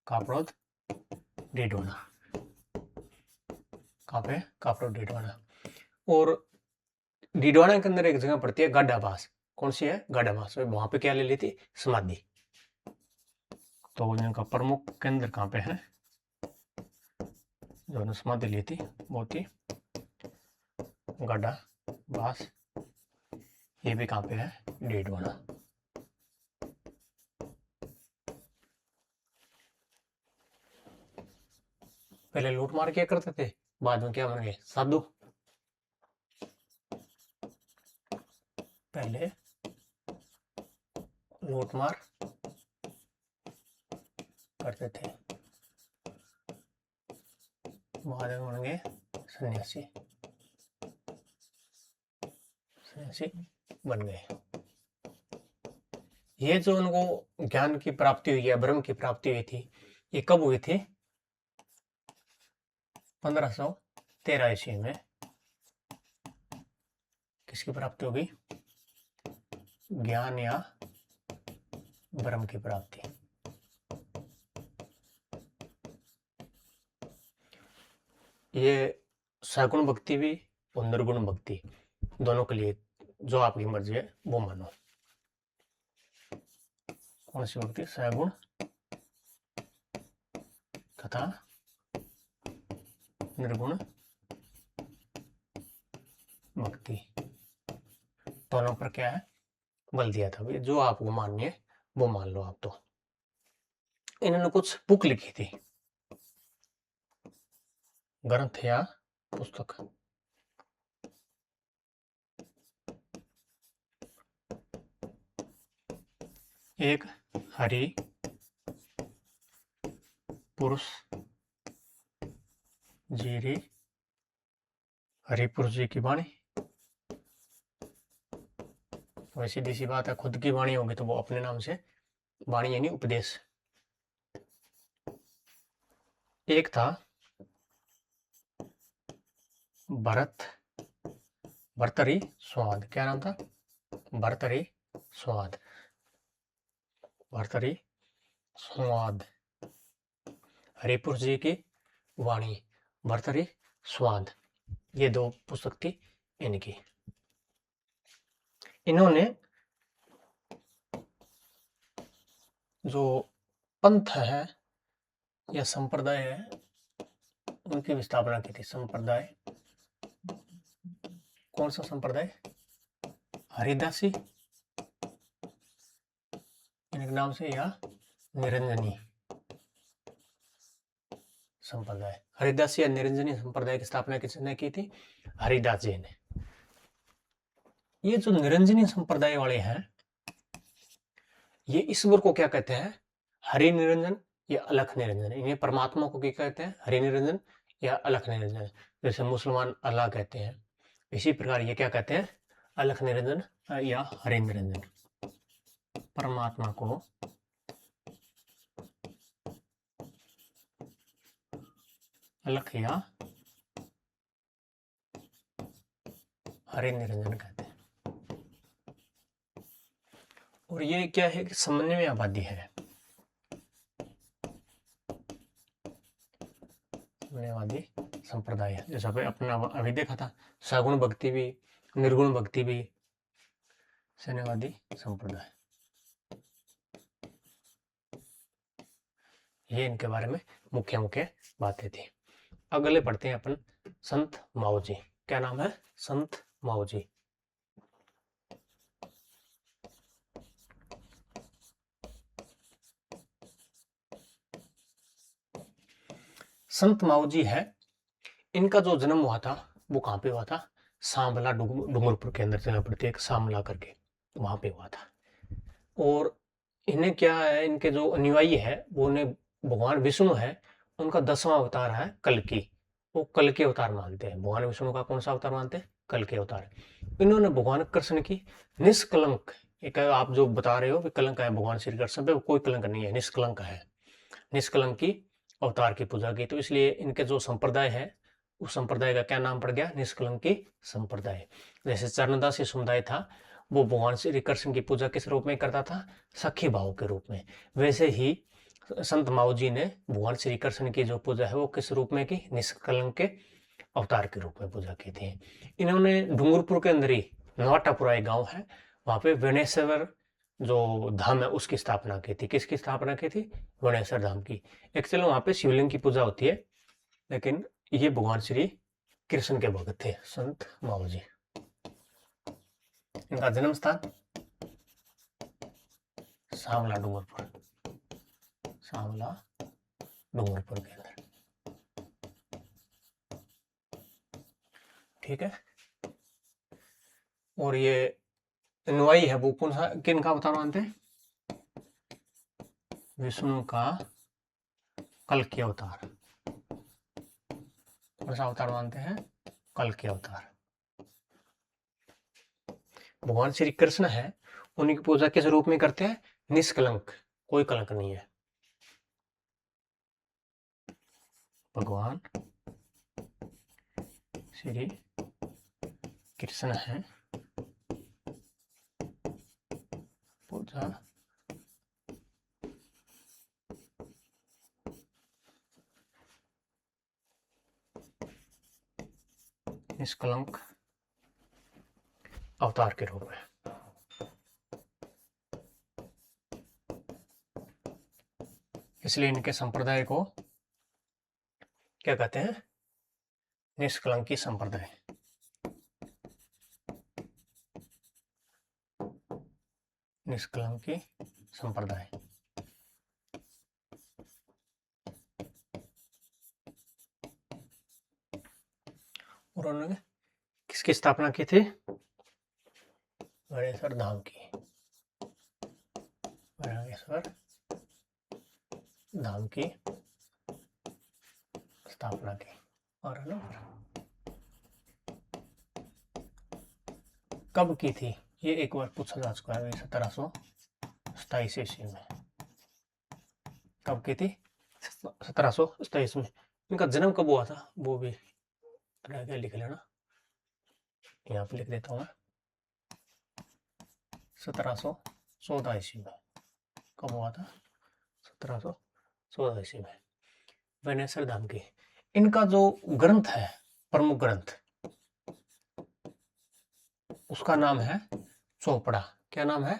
कापड़ोद डीडवाड़ा। कहाँ पे? कापड़ोद डीडवाड़ा। और डीडवाड़ा के अंदर एक जगह पड़ती है गाडाबास। कौन सी है? गाडाबास। वहां पे क्या ले ली थी? समाधि। तो इनका प्रमुख केंद्र कहाँ पे है? जो समाधि ली थी वो थी गाडाबास। ये भी कहाँ पे है? डीडवाड़ा। पहले लूट मार किया करते थे, बाद में क्या बन गए? साधु। पहले लूट मार करते थे, बाद में बन गए सन्यासी। सन्यासी बन गए। ये जो उनको ज्ञान की प्राप्ति हुई है, ब्रह्म की प्राप्ति हुई थी, ये कब हुई थी? 1513 ईस्वी में किसकी प्राप्ति होगी? ज्ञान या ब्रह्म की प्राप्ति। ये सगुण भक्ति भी और निर्गुण भक्ति दोनों के लिए जो आपकी मर्जी है वो मानो। कौन सी भक्ति? सगुण तथा निर्गुण भक्ति दोनों पर क्या है? बल दिया था। जो आपको माननी है वो मान लो आप। तो इन्होंने कुछ बुक लिखी थी, ग्रंथ या पुस्तक। एक हरि पुरुष जी, हरिपुरुष जी की वाणी। तो सीधी सी बात है, खुद की वाणी होगी तो वो अपने नाम से वाणी यानी उपदेश। एक था भर्तृहरि स्वाद। क्या नाम था? भर्तृहरि स्वाद। भर्तृहरि स्वाद हरिपुरुष जी की वाणी, भर्तृहरि स्वाद, ये दो पुस्तक थी इनकी। इन्होंने जो पंथ है या संप्रदाय है उनकी भी स्थापना की थी। संप्रदाय, कौन सा संप्रदाय? हरिदासी इनके नाम से, या निरंजनी संप्रदाय। हरिदासी या निरंजनी संप्रदाय की स्थापना किसने की थी? हरिदास जी ने। ये जो निरंजनी संप्रदाय वाले हैं ये ईश्वर को क्या कहते हैं? हरि निरंजन या अलख निरंजन। इन्हें परमात्मा को क्या कहते हैं? हरि निरंजन या अलख निरंजन। जैसे मुसलमान अल्लाह कहते हैं, इसी प्रकार ये क्या कहते हैं? अलख निरंजन या हरि निरंजन। परमात्मा को अलख या हरि निरंजन कहते हैं। और ये क्या है कि समन्वय आबादी है। समन्वयवादी संप्रदाय है। जैसा अपना अभी देखा था, सगुण भक्ति भी निर्गुण भक्ति भी समन्वयवादी संप्रदाय। ये इनके बारे में मुख्य मुख्य बातें थी। अगले पढ़ते हैं अपन संत माओ जी। क्या नाम है? संत माओ जी। संत माओ जी है, इनका जो जन्म हुआ था वो कहाँ पे हुआ था? सांबला डूंगरपुर के अंदर जगह पड़ती है, सांबला करके, वहां पे हुआ था। और इन्हें क्या है, इनके जो अनुयायी है वो उन्हें भगवान विष्णु है उनका 10वां अवतार है कल्कि। वो कल के अवतार मानते हैं। भगवान विष्णु का कौन सा अवतार मानते हैं? कल के अवतार। इन्होंने भगवान कृष्ण की निष्कलंक, एक आप जो बता रहे हो कलंक है भगवान श्री कृष्ण पे, कोई कलंक नहीं है, निष्कलंक है। निष्कलंक की अवतार की पूजा की। तो इसलिए इनके जो संप्रदाय है उस संप्रदाय का क्या नाम पड़ गया? निष्कलंकी संप्रदाय। जैसे चरणदासी समुदाय था वो भगवान श्री कृष्ण की पूजा किस रूप में करता था? सखी भाव के रूप में। वैसे ही संत माओ जी ने भगवान श्री कृष्ण की जो पूजा है वो किस रूप में की? निष्कलंक के अवतार के रूप में पूजा की थी। इन्होंने डूंगरपुर के अंदर ही नवाटापुरा एक गांव है, वहां पे वनेश्वर जो धाम है उसकी स्थापना की थी। किसकी स्थापना की थी? वनेश्वर धाम की। एक्चुअली वहां पे शिवलिंग की पूजा होती है, लेकिन ये भगवान श्री कृष्ण के भक्त थे संत माओ जी। इनका जन्म स्थान सांवला डूंगरपुर, सांवला डूंगरपुर के अंदर। ठीक है। और ये अनुयायी है वो कौन सा, किन का अवतार मानते हैं? विष्णु का कल के अवतार। कौन सा अवतार मानते हैं? कल के अवतार। भगवान श्री कृष्ण है उन्हीं की पूजा किस रूप में करते हैं? निष्कलंक, कोई कलंक नहीं है। भगवान श्री कृष्ण है पूजा निष्कलंक अवतार के रूप में। इसलिए इनके संप्रदाय को क्या कहते हैं? निष्कलंकी संप्रदाय। निष्कलंकी संप्रदाय। और उन्होंने किसकी स्थापना की थी? वरेश्वर धाम की। वरेश्वर धाम की स्थापना की। और है ना, कब की थी ये एक बार पूछा जा चुका है, 1727 ईस्वी में। कब की थी? 1727 में। इनका जन्म कब हुआ था वो भी थोड़ा क्या लिख लेना, यहाँ पे लिख देता हूँ मैं। 1714 ईस्वी में। कब हुआ था? 1714 ईस्वी में। वनेश्वर धाम की। इनका जो ग्रंथ है, प्रमुख ग्रंथ, उसका नाम है चोपड़ा। क्या नाम है?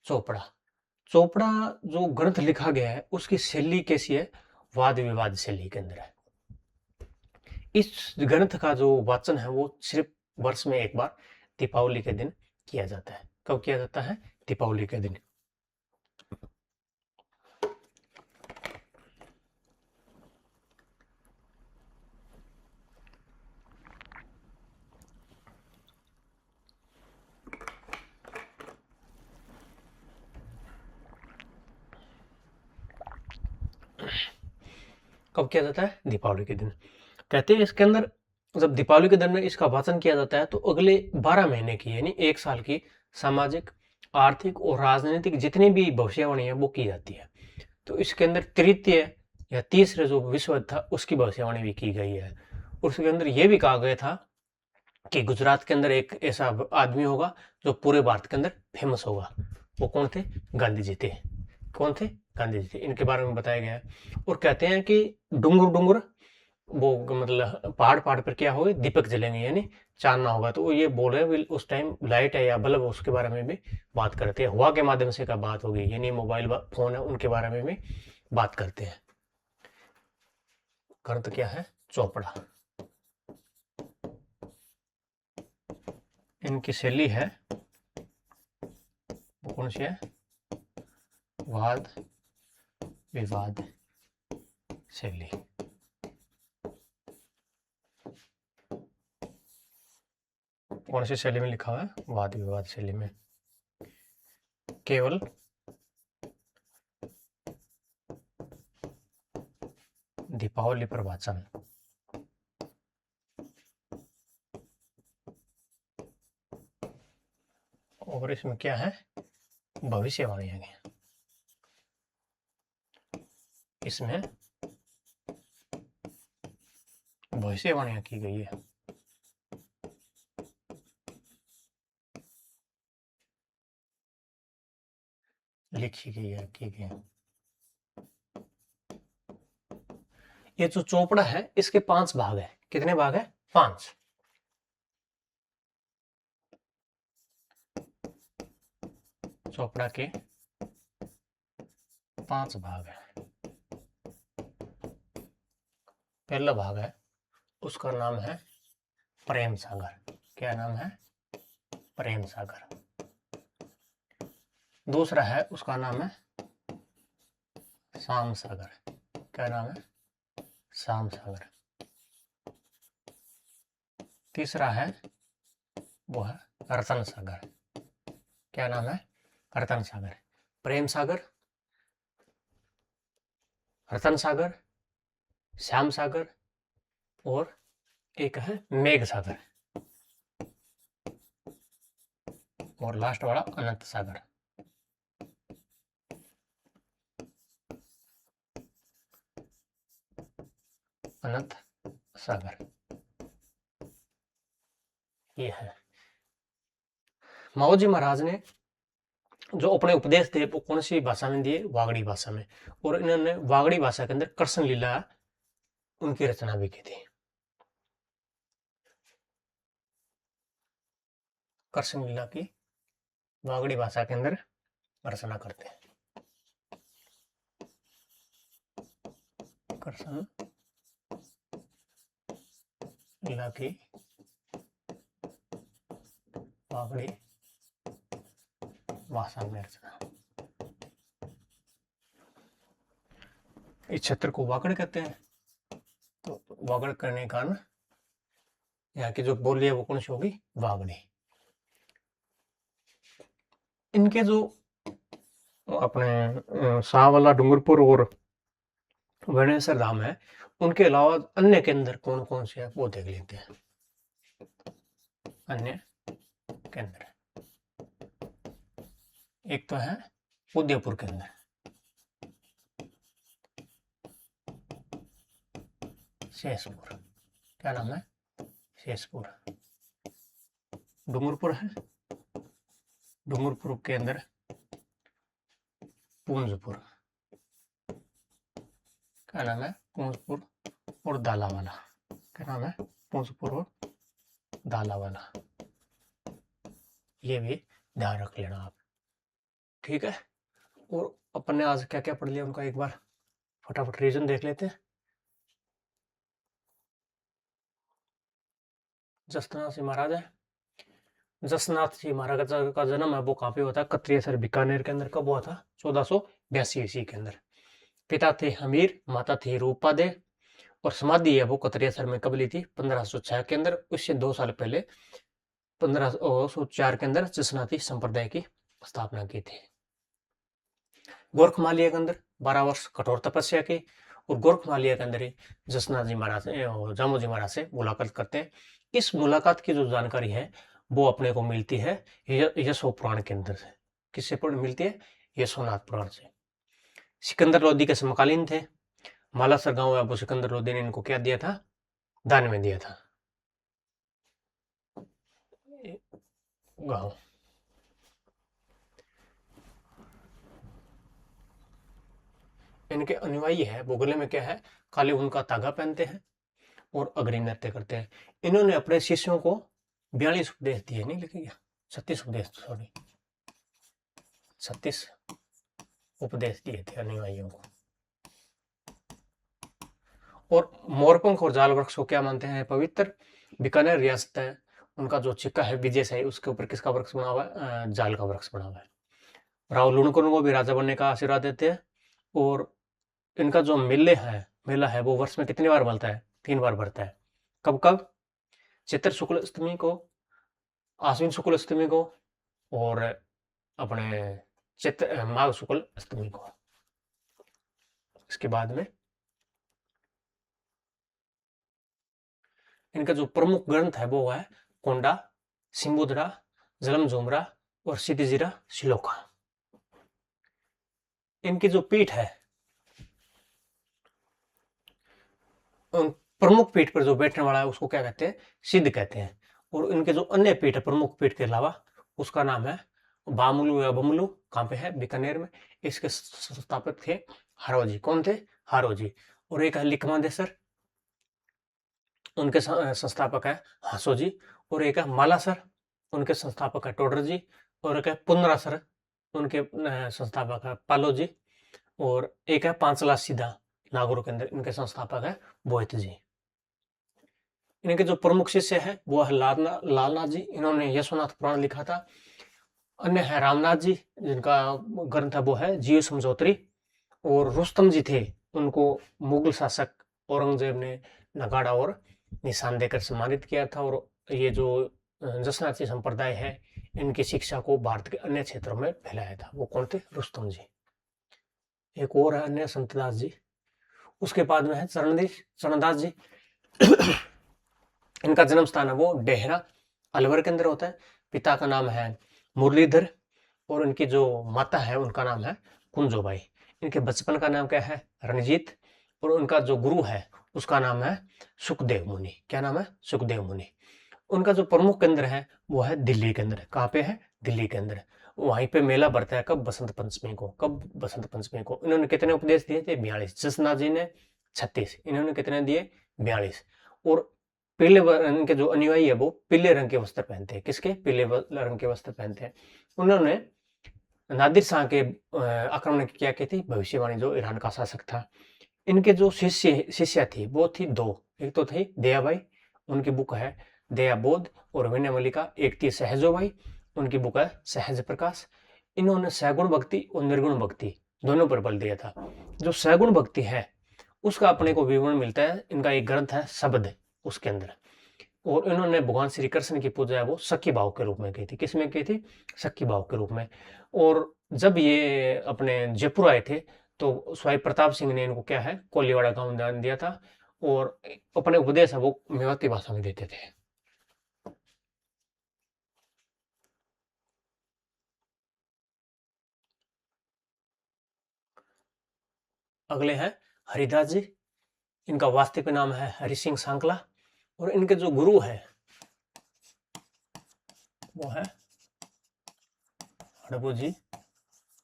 चोपड़ा। चोपड़ा जो ग्रंथ लिखा गया है उसकी शैली कैसी है? वाद विवाद शैली के अंदर है। इस ग्रंथ का जो वाचन है वो सिर्फ वर्ष में एक बार दीपावली के दिन किया जाता है। कब किया जाता है? दीपावली के दिन। कब किया जाता है? दीपावली के दिन। कहते हैं इसके अंदर जब दीपावली के दिन में इसका वाचन किया जाता है तो अगले 12 महीने की यानी एक साल की सामाजिक, आर्थिक और राजनीतिक जितनी भी भविष्यवाणी है वो की जाती है। तो इसके अंदर तृतीय या तीसरे जो विश्व युद्ध था उसकी भविष्यवाणी भी की गई है। उसके अंदर यह भी कहा गया था कि गुजरात के अंदर एक ऐसा आदमी होगा जो पूरे भारत के अंदर फेमस होगा। वो कौन थे? गांधी जी थे। कौन थे? गांधी जी थे। इनके बारे में बताया गया है। और कहते हैं कि डूंगर डूंगर वो मतलब पहाड़ पहाड़ पर क्या होगा? दीपक जलेंगे यानी चांदना होगा। तो वो ये बोल रहे हैं उस टाइम लाइट है या बल्ब, उसके बारे में भी बात करते हैं। हवा के माध्यम से का बात होगी यानी मोबाइल फोन है उनके बारे में भी बात करते हैं। ग्रंथ क्या है? चोपड़ा। इनकी शैली है वो कौन सी है? वाद विवाद शैली। कौन सी शैली में लिखा हुआ है? वाद विवाद शैली में। केवल दीपावली पर वाचन। और इसमें क्या है? भविष्यवाणी है। इसमें भविष्यवाणियां की गई है। लिखी गई है, की गई है। ये जो चोपड़ा है इसके 5 भाग है। कितने भाग है? 5। चोपड़ा के 5 भाग है। पहला भाग है उसका नाम है प्रेम सागर। क्या नाम है? प्रेम सागर। दूसरा है उसका नाम है शाम सागर। क्या नाम है? शाम सागर। तीसरा है वो है रतन सागर। क्या नाम है? रतन सागर। प्रेम सागर, रतन सागर, श्याम सागर और एक है मेघ सागर। और लास्ट वाला अनंत सागर। अनंत सागर। ये है। माओ जी महाराज ने जो अपने उपदेश थे वो कौन सी भाषा में दिए? वागड़ी भाषा में। और इन्होंने वागड़ी भाषा के अंदर कृष्ण लीला उनकी रचना भी की थी। कृष्ण लीला की वागड़ी भाषा के अंदर रचना करते हैं। कृष्ण लीला की वागड़ी भाषा में रचना। इस क्षेत्र को वागड़ कहते हैं। तो वागड़ करने के कारण यहाँ की जो बोली है वो कौन सी होगी? वागड़ी। इनके जो अपने शाहवाला, डूंगरपुर और वेणेश्वर धाम है, उनके अलावा अन्य केंद्र कौन कौन से है वो देख लेते हैं। अन्य केंद्र एक तो है उदयपुर केंद्र, शेषपुर, क्या नाम है? शेषपुर। डूंगरपुर है, डूंगरपुर के अंदर पूंजपुर, क्या नाम है? पूंजपुर और दालावाला, क्या नाम है? पूंजपुर और दालावाला। ये भी ध्यान रख लेना आप, ठीक है। और अपन ने आज क्या क्या पढ़ लिया उनका एक बार फटाफट रीजन देख लेते हैं। जसनाथ जी महाराज है। जसनाथ जी महाराज का जन्म है वो कहाँ पे हुआ था? कत्रियसर बीकानेर के अंदर। कब हुआ था? 1482 ईस्वी के अंदर। पिता थे हमीर, माता थी रूपा दे, और समाधि है वो कत्रियसर में कब ली थी? 1506 के अंदर। उससे 2 साल पहले 1504 के अंदर जसनाथी संप्रदाय की स्थापना की थी। गोरखमालिया के अंदर 12 वर्ष कठोर तपस्या की, और गोरखमालिया के अंदर ही जसनाथ जी महाराज जामो जी महाराज से मुलाकात करते हैं। इस मुलाकात की जो जानकारी है वो अपने को मिलती है यशो पुराण के अंदर से। किससे मिलती है? यशोनाथ पुराण से। सिकंदर लोदी के समकालीन थे। मालासर गांव है वो सिकंदर लोदी ने इनको क्या दिया था? दान में दिया था गांव। इनके अनुयायी है वो गले में क्या है? काले ऊन का धागा पहनते हैं और अग्नि नृत्य करते हैं। इन्होंने अपने शिष्यों को 42 उपदेश दिए, नहीं लिखे गया? 36 उपदेश, सॉरी 36 उपदेश दिए थे अनुयायियों को। और मोरपंख और जाल वृक्ष को क्या मानते हैं? पवित्र। बीकानेर रियासत है, उनका जो चिक्का है विजय शाही, उसके ऊपर किसका वृक्ष बना हुआ है? जाल का वृक्ष बना हुआ है। राव लुणकुर को भी राजा बनने का आशीर्वाद देते हैं। और इनका जो मेला है वो वर्ष में कितनी बार बनता है? 3 बार बढ़ता है। कब कब? चित्र शुक्ल अष्टमी को, आश्विन शुक्ल अष्टमी को, और अपने चित्र माघ शुक्ल अष्टमी को। इसके बाद में इनका जो प्रमुख ग्रंथ है वो है कोंडा, सिंबुदरा, जलम झुमरा और सिद्धिजीरा श्लोका। इनकी जो पीठ है, प्रमुख पीठ पर जो बैठने वाला है उसको क्या कहते हैं? सिद्ध कहते हैं। और इनके जो अन्य पीठ है प्रमुख पीठ के अलावा, उसका नाम है बामुलु या बमुलु। कहाँ पे है? बीकानेर में। इसके संस्थापक थे हारोजी। कौन थे? हारोजी। और एक है लिकमादेसर, उनके संस्थापक है हासोजी। और एक है मालासर, उनके संस्थापक है टोडर जी। और एक है पुनरासर, उनके संस्थापक है पालो जी। और एक है पांचला सीधा नागौर के अंदर, इनके संस्थापक है बोहित जी। इनके जो प्रमुख शिष्य है वो है लालनाथ जी, इन्होंने यशोनाथ पुराण लिखा था। अन्य है रामनाथ जी, जिनका ग्रंथ है वो है जीव समझौतरी। और रुस्तम जी थे, उनको मुगल शासक औरंगजेब ने नगाड़ा और निशान देकर सम्मानित किया था। और ये जो जसनाथी संप्रदाय है इनकी शिक्षा को भारत के अन्य क्षेत्रों में फैलाया था। वो कौन थे? रुस्तम जी। एक और है अन्य संतदास जी। उसके बाद में है चरणदास जी। इनका जन्म स्थान है वो डेहरा अलवर के अंदर होता है। पिता का नाम है मुरलीधर, और इनकी जो माता है उनका नाम है कुंजोबाई। इनके बचपन का नाम क्या है? रणजीत। और उनका जो गुरु है उसका नाम है सुखदेव मुनि। क्या नाम है? सुखदेव मुनि। उनका जो प्रमुख केंद्र है वो है दिल्ली के अंदर। कहाँ पे है? दिल्ली के अंदर। वहीं पे मेला बढ़ता है कब? बसंत पंचमी को। कब? बसंत पंचमी को। इन्होंने कितने उपदेश दिए थे? 42। जसनाथ जी ने 36। इन्होंने कितने दिए? 42। और पीले रंग के जो अनुयायी है वो पीले रंग के वस्त्र पहनते हैं। किसके? पीले रंग के वस्त्र पहनते हैं। उन्होंने नादिर शाह के आक्रमण की क्या की थी? भविष्यवाणी, जो ईरान का शासक था। इनके जो शिष्य थी वो थी दो। एक तो थी दयाबाई, उनकी बुक है दया बोध। और विनय मल्लिका। एक थी सहजोबाई, उनकी बुक है सहज प्रकाश। इन्होंने सगुण भक्ति और निर्गुण भक्ति दोनों पर बल दिया था। जो सगुण भक्ति है उसका अपने को विवरण मिलता है, इनका एक ग्रंथ है शब्द, उसके अंदर। और इन्होंने भगवान श्री कृष्ण की पूजा है वो सखी भाव के रूप में की थी। किसमें की थी? सखी भाव के रूप में। और जब ये अपने जयपुर आए थे तो स्वामी प्रताप सिंह ने इनको क्या है, कोलीवाड़ा गांव दान दिया था। और अपने उपदेश है वो मेवाती भाषा में देते थे। अगले हैं हरिदास जी। इनका वास्तविक नाम है हरि सिंह सांकला। और इनके जो गुरु है वो है हड़बू जी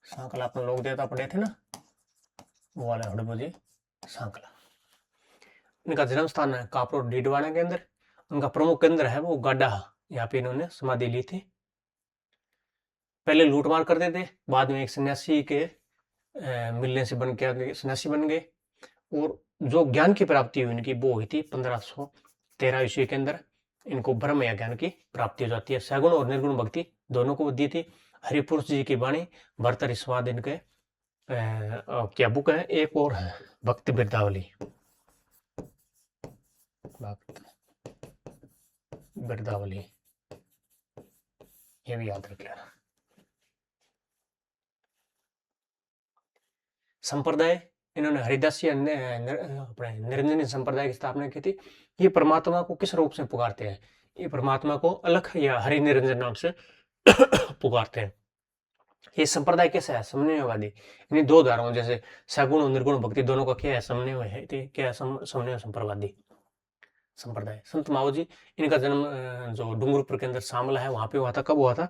सांकला। अपने लोग देवता पढ़े थे ना, वो वाले हड़बू जी सांकला। इनका जन्म स्थान है कापरोड डीडवाना के अंदर। उनका प्रमुख केंद्र है वो गाडा। यहाँ पे इन्होंने समाधि ली थी। पहले लूटमार करते थे, बाद में एक सन्यासी के मिलने से बन के सन्यासी बन गए। और जो ज्ञान की प्राप्ति हुई इनकी वो हुई थी 1513 ईस्वी के अंदर। इनको ब्रह्म या ज्ञान की प्राप्ति हो जाती है। सगुण और निर्गुण भक्ति दोनों को दी थी। हरिपुरुष जी की वाणी, भरतरि स्वाद इनके क्या बुक है। एक और है भक्ति बिरदावली। भक्त बिरदावली, ये भी याद रख लेना। संप्रदाय, इन्होंने हरिदासी अपने निरंजनी संप्रदाय की स्थापना की थी। ये परमात्मा को किस रूप से पुकारते हैं? ये परमात्मा को अलख या हरि निरंजन नाम से पुकारते हैं। ये संप्रदाय कैसा है? समन्वयवादी। यानी दो धाराओं जैसे सगुण और निर्गुण भक्ति दोनों का क्या है? समन्वय है। क्या है? समन्वय संप्रवादी संप्रदाय। संत माओ जी, इनका जन्म जो डूंगरपुर के अंदर शामला है वहां पे हुआ था। कब हुआ था?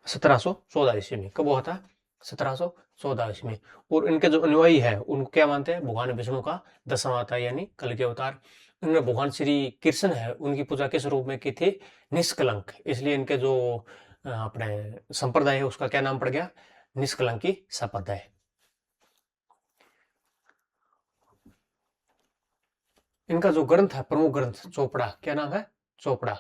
1714 ईस्वी में। कब हुआ था? 1714 ईस्वी में। और इनके जो अनुयायी है उनको क्या मानते हैं? भगवान विष्णु का 10वां अवतार यानी कल के अवतार। इन्होंने भगवान श्री कृष्ण है उनकी पूजा किस रूप में की थी? निष्कलंक। इसलिए इनके जो अपने संप्रदाय है उसका क्या नाम पड़ गया? निष्कलंकी संप्रदाय। इनका जो ग्रंथ है, प्रमुख ग्रंथ चोपड़ा, क्या नाम है? चोपड़ा।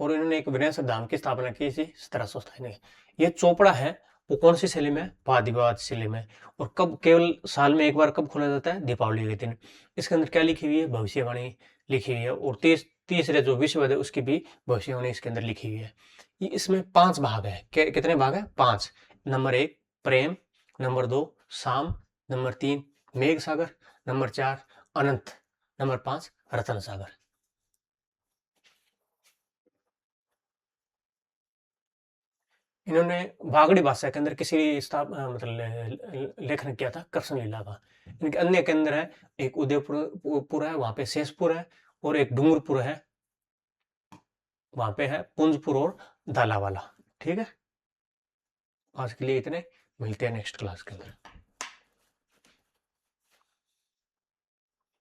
और इन्होंने एक विनय धाम की स्थापना की थी 1727 में। ये चोपड़ा है वो कौन सी शैली में? वाद विवाद शैली में। और कब? केवल साल में एक बार। कब खोला जाता है? दीपावली के दिन। इसके अंदर क्या लिखी हुई है? भविष्यवाणी लिखी हुई है। और तीसरे जो विश्व है उसकी भी भविष्यवाणी इसके अंदर लिखी हुई है। ये इसमें 5 भाग है। कितने भाग है? 5। नंबर 1 प्रेम, नंबर 2 शाम, नंबर 3 मेघ सागर, नंबर 4 अनंत, नंबर 5 रतन सागर। इन्होंने वागड़ी भाषा के अंदर किसी मतलब लेखन किया था कृष्ण लीला का। इनके अन्य के अंदर है एक उदयपुर है, वहां पे शेषपुर है। और एक डूंगरपुर है, वहां पे है पुंजपुर और दालावाला। ठीक है, आज के लिए इतने। मिलते हैं नेक्स्ट क्लास के अंदर।